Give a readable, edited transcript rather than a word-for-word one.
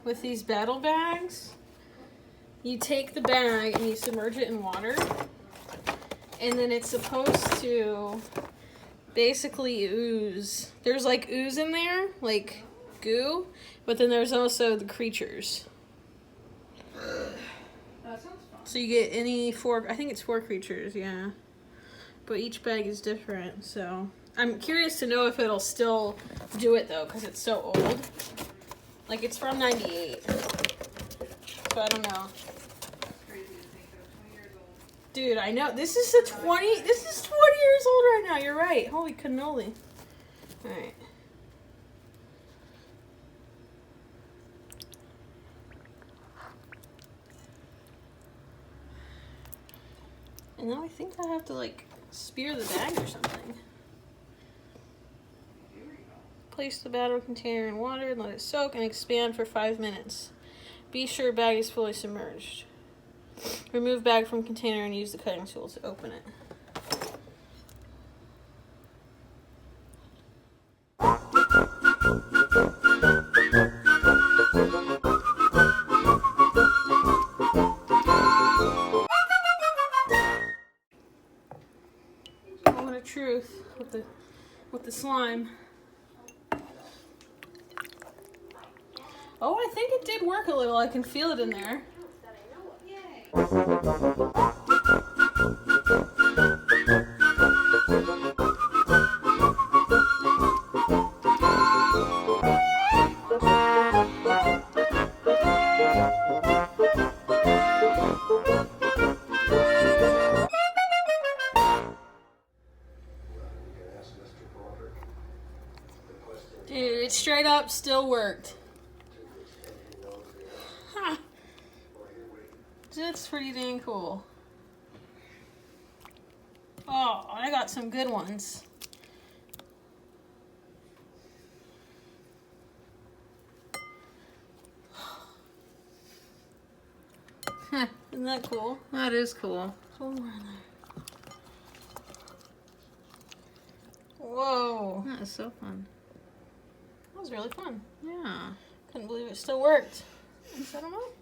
with these battle bags, you take the bag and you submerge it in water, and then it's supposed to basically ooze. There's like ooze in there, like goo, but then there's also the creatures. That sounds fun. So you get I think it's 4 creatures, yeah. But each bag is different, so. I'm curious to know if it'll still do it though, because it's so old. Like it's from 98. So I don't know. That's crazy to think that 20 years old. Dude, I know. This is 20 years old right now. You're right. Holy cannoli. Alright. And then I think I have to like spear the bag or something. Here we go. Place the battle container in water and let it soak and expand for 5 minutes. Be sure bag is fully submerged. Remove bag from container and use the cutting tool to open it. Moment of truth with the slime. Oh, I think it did work a little. I can feel it in there. Dude, it straight up still worked. Huh. That's pretty dang cool. Oh, I got some good ones. Isn't that cool? That is cool. One more in there. Whoa. That is so fun. That was really fun. Yeah. Couldn't believe it still worked. Set them up.